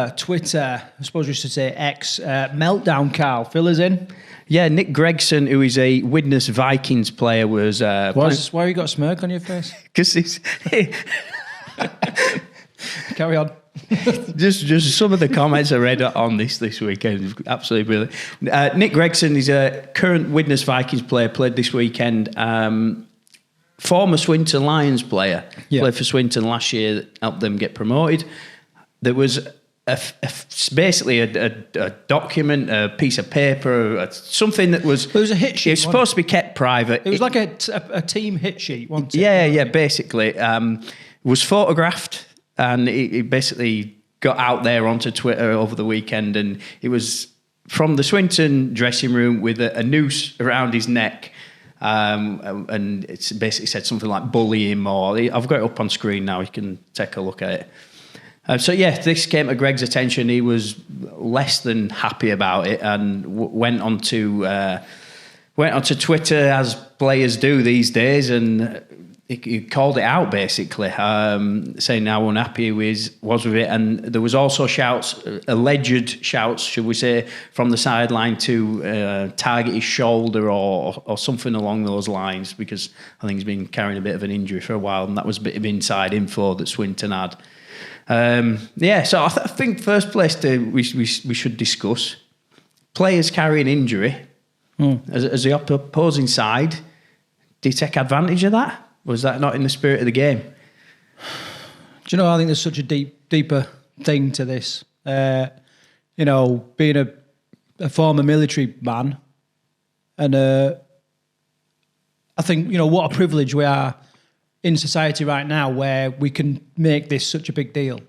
the Twitter, I suppose we should say X, meltdown, Carl. Fill us in. Yeah, Nick Gregson, who is a Widnes Vikings player, was... Why you got a smirk on your face? Because he's... Carry on. just some of the comments I read on this weekend, absolutely brilliant. Nick Gregson is a current Widnes Vikings player, played this weekend. Former Swinton Lions player, played for Swinton last year, helped them get promoted. There was basically a document, a piece of paper, something that was... There was a hit sheet. It was supposed to be kept private. It was like a team hit sheet, wasn't it? Yeah, basically. It was photographed, and it basically got out there onto Twitter over the weekend, and it was from the Swinton dressing room with a noose around his neck, and it's basically said something like bully him, or I've got it up on screen now, you can take a look at it. So this came to Greg's attention. He was less than happy about it, and went onto Twitter, as players do these days, and he called it out basically, saying how unhappy he was with it. And there was also alleged shouts, should we say, from the sideline to target his shoulder or something along those lines, because I think he's been carrying a bit of an injury for a while, and that was a bit of inside info that Swinton had. So I think first place we should discuss players carrying injury as the opposing side. Do you take advantage of that? Was that not in the spirit of the game? Do you know, I think there's such a deeper thing to this. Being a former military man, and I think, what a privilege we are in society right now, where we can make this such a big deal.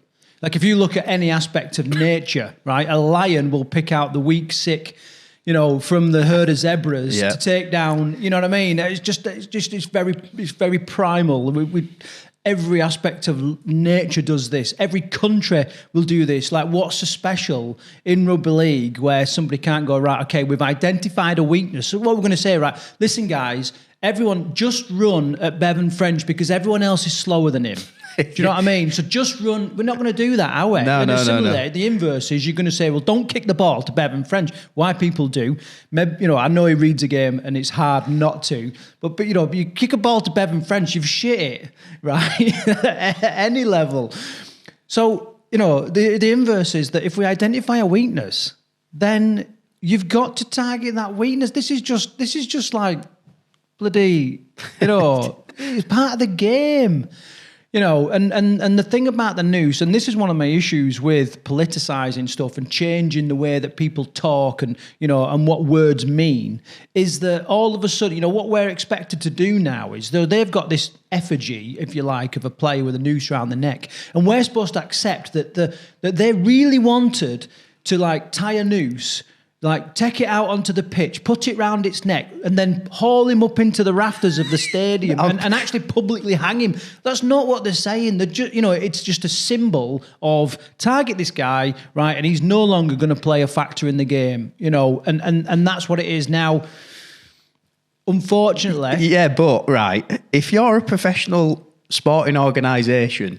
Like, if you look at any aspect of nature, right, a lion will pick out the weak, sick, from the herd of zebras to take down. You know what I mean? It's very primal. Every aspect of nature does this. Every country will do this. Like, what's so special in rugby league where somebody can't go, right, okay, we've identified a weakness. So what we're going to say, right, listen, guys, everyone just run at Bevan French because everyone else is slower than him. Do you know what I mean? So just run. We're not going to do that, are we? No. Similarly, the inverse is you're going to say, well, don't kick the ball to Bevan French. Why people do. Maybe, I know he reads a game and it's hard not to. But if you kick a ball to Bevan French, you've shit it, right? At any level. So, the inverse is that if we identify a weakness, then you've got to target that weakness. This is just like bloody, it's part of the game. And the thing about the noose, and this is one of my issues with politicising stuff and changing the way that people talk and what words mean, is that all of a sudden, what we're expected to do now is, though they've got this effigy, if you like, of a player with a noose around the neck, and we're supposed to accept that that they really wanted to tie a noose, take it out onto the pitch, put it round its neck, and then haul him up into the rafters of the stadium and actually publicly hang him. That's not what they're saying. It's just a symbol of target this guy, right, and he's no longer going to play a factor in the game, and that's what it is now. Unfortunately. Yeah, but, right, if you're a professional sporting organisation,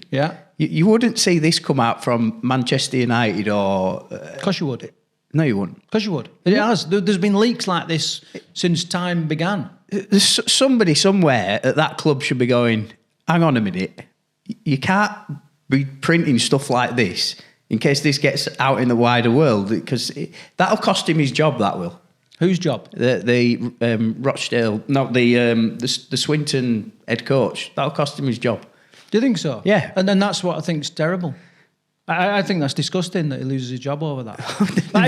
you wouldn't see this come out from Manchester United or... Of course you would. No, you wouldn't. Because you would. It has. There's been leaks like this since time began. There's somebody somewhere at that club should be going, hang on a minute, you can't be printing stuff like this in case this gets out in the wider world, because that'll cost him his job, that will. Whose job? The Rochdale, no, the Swinton head coach. That'll cost him his job. Do you think so? Yeah. And then that's what I think is terrible. I think that's disgusting that he loses his job over that.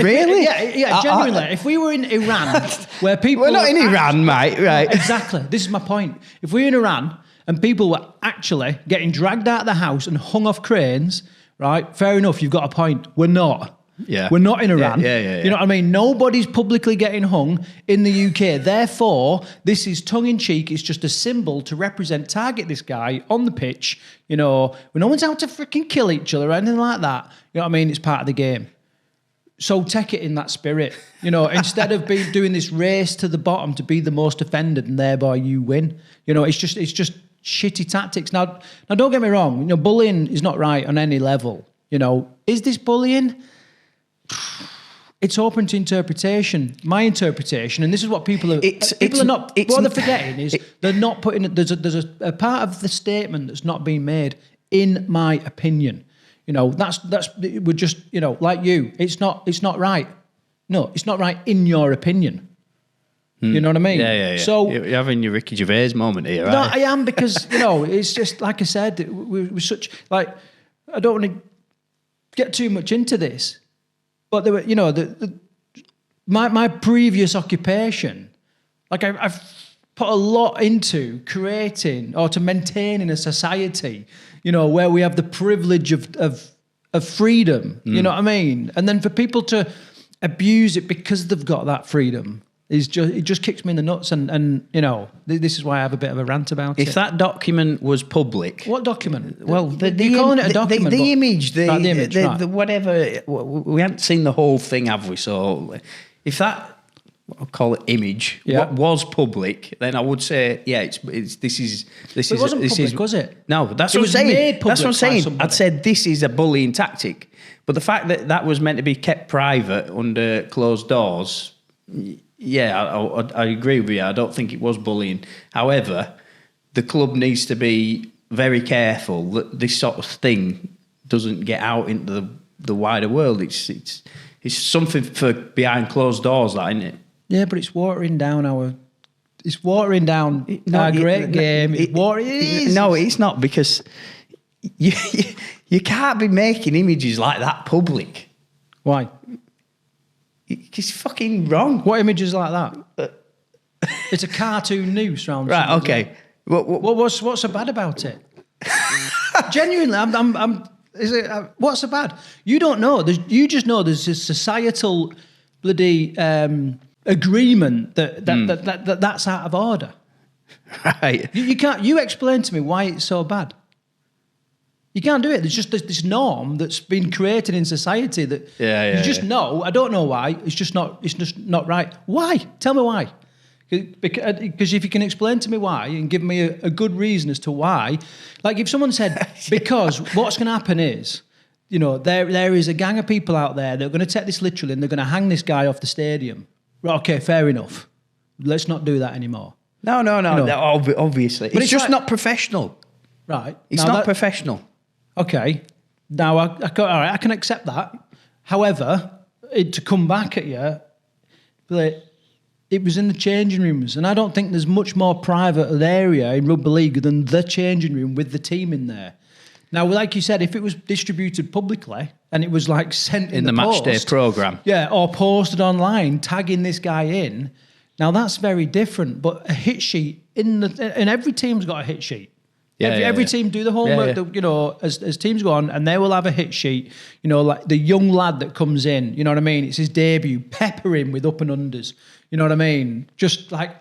Really? Yeah, genuinely. If we were in Iran, where people... We're not in Iran, mate, right? Exactly. This is my point. If we're in Iran and people were actually getting dragged out of the house and hung off cranes, right, fair enough, you've got a point. We're not. Yeah. We're not in Iran. Yeah. You know what I mean? Nobody's publicly getting hung in the UK. Therefore, this is tongue-in-cheek. It's just a symbol to target this guy on the pitch, when no one's out to freaking kill each other or anything like that. You know what I mean? It's part of the game. So take it in that spirit, instead of doing this race to the bottom to be the most offended and thereby you win. It's just shitty tactics. Now don't get me wrong. Bullying is not right on any level. You know, is this bullying? It's open to interpretation. My interpretation, and this is what people are. People are not. What they're forgetting is they're not putting. There's a part of the statement that's not being made. In my opinion, you know, that's we're just, you know, like you. It's not right. No, it's not right in your opinion. You know what I mean? Yeah. So you're having your Ricky Gervais moment here, right? No, I am, because, you know, it's just like I said. We're such, like, I don't want to get too much into this. But there were, you know, my previous occupation, like I've put a lot into creating or to maintaining a society, you know, where we have the privilege of freedom. You know what I mean? And then for people to abuse it because they've got that freedom it just kicks me in the nuts. And you know, this is why I have a bit of a rant about it. If that document was public, what document? Well, you're calling it a document. The image, the image, right. the whatever. We haven't seen the whole thing, have we? So, if that, I'll call it image, what was public, then I would say, yeah, this is. It wasn't public, was it? No, that's what I'm saying. That's what I'm saying. I'd said this is a bullying tactic, but the fact that was meant to be kept private under closed doors. Yeah, I agree with you. I don't think it was bullying. However, the club needs to be very careful that this sort of thing doesn't get out into the wider world. It's something for behind closed doors, that, isn't it? Yeah, but it's watering down our great game. It is. No, it's not, because you can't be making images like that public. Why? It's fucking wrong. What images like that? It's a cartoon noose round. Right. Okay. What's so bad about it? Genuinely, I'm. Is it? What's so bad? You don't know. You just know there's a societal bloody agreement that's out of order. Right. You can't. You explain to me why it's so bad. You can't do it. There's just this norm that's been created in society that you just know. I don't know why. It's just not right. Why? Tell me why. Because if you can explain to me why and give me a good reason as to why, like if someone said, because what's going to happen is, you know, there is a gang of people out there that are going to take this literally and they're going to hang this guy off the stadium. Right, okay, fair enough. Let's not do that anymore. No. You know? Obviously. But it's just not professional. Right. It's not professional. Okay, now I can accept that. However, to come back at you, it was in the changing rooms, and I don't think there's much more private an area in rugby league than the changing room with the team in there. Now, like you said, if it was distributed publicly and it was like sent in the match day programme, or posted online tagging this guy in, now that's very different. But a hit sheet and every team's got a hit sheet. Every team do the homework, you know, as teams go on, and they will have a hit sheet, you know, like the young lad that comes in, you know what I mean? It's his debut, pepper him with up and unders, you know what I mean? Just like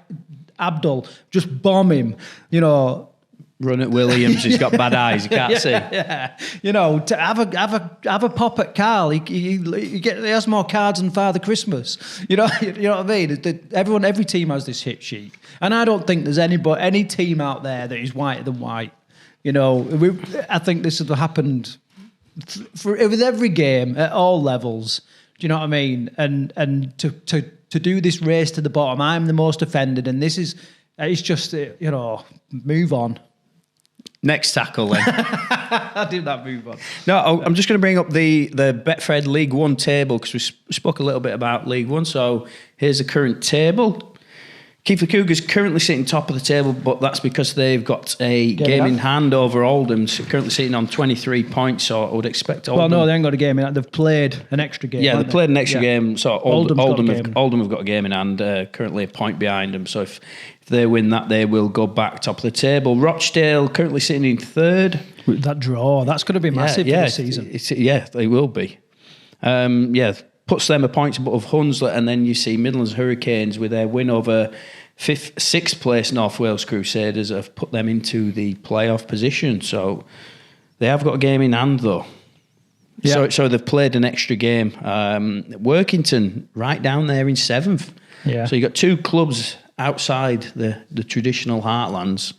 Abdul, just bomb him, you know. Run at Williams, he's got bad eyes, you can't see. Yeah, you know, to have a pop at Carl, he has more cards than Father Christmas. You know what I mean? Every team has this hit sheet, and I don't think there's any team out there that is whiter than white. You know, I think this has happened with every game at all levels. Do you know what I mean? And to do this race to the bottom, I'm the most offended, and it's just, you know, move on. Next tackle then. I did that move on. No, I'm just going to bring up the Betfred League One table, because we spoke a little bit about League One. So here's the current table. Keighley Cougars currently sitting top of the table, but that's because they've got a game in hand over Oldham, so currently sitting on 23 points, so I would expect Oldham... Well, no, they haven't got a game in hand. They've played an extra game. Yeah, they've played an extra game, so Oldham have got a game in hand, currently a point behind them, so if they win that, they will go back top of the table. Rochdale currently sitting in third. That draw, that's going to be massive for the season. They will be. Puts them a point above Hunslet, and then you see Midlands Hurricanes with their win over sixth place North Wales Crusaders have put them into the playoff position. So they have got a game in hand though. Yeah. So they've played an extra game. Workington right down there in seventh. Yeah. So you've got two clubs outside the traditional heartlands.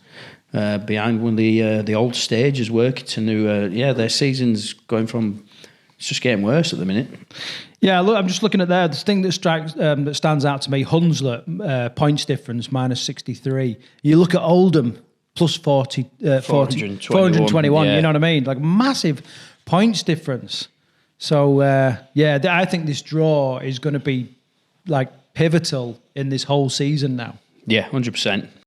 Behind one of the old stages, Workington, who their season's going from It's just getting worse at the minute. Yeah, look, I'm just looking at there. The thing that stands out to me, Hunslet, points difference, minus 63. You look at Oldham, plus 421, yeah. you know what I mean? Like, massive points difference. So, I think this draw is going to be, like, pivotal in this whole season now. Yeah, 100%.